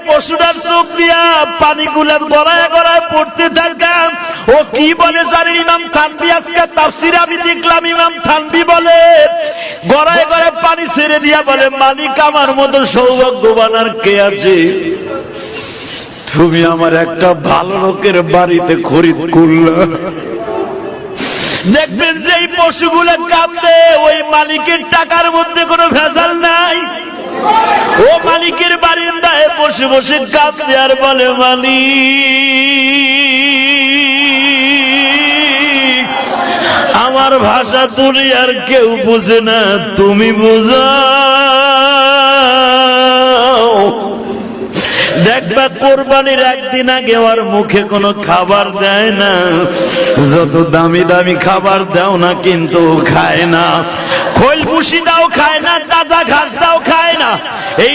পশুটার চোখ দিয়া পানিগুলা গড়ায় গড়ায় পড়তে থাকে। ও কি বলে জানেন ইমাম থানভী আজকে তাফসীরে আমি দেখলাম ইমাম থানভী বলে গড়ায় গড়ায় পানি ছেড়ে দিয়া বলে, মালিক আমার মতো সৌভাগ্যবান আর কে আছে? তুমি আমার একটা ভালো লোকের বাড়িতে খরিদ করলা। দেখবেন যে এই পশুগুলো কাঁদে, ওই মালিকের টাকার মধ্যে কোনো ভেজাল নাই। ও মালিকের বারিন্দায় বসে বসে কাঁদে আর বলে, মালিক আমার ভাষা তুলি আর কেউ বুঝে না, তুমি বুঝাও। দেখবা কোরবানির একদিন আগে ওর মুখে কোনো খাবার দেয় না, যত দামি দামি খাবার দাও না কিন্তু খায় না, খোল ভুসি দাও খায় না, তাজা ঘাস দাও খায় না। এই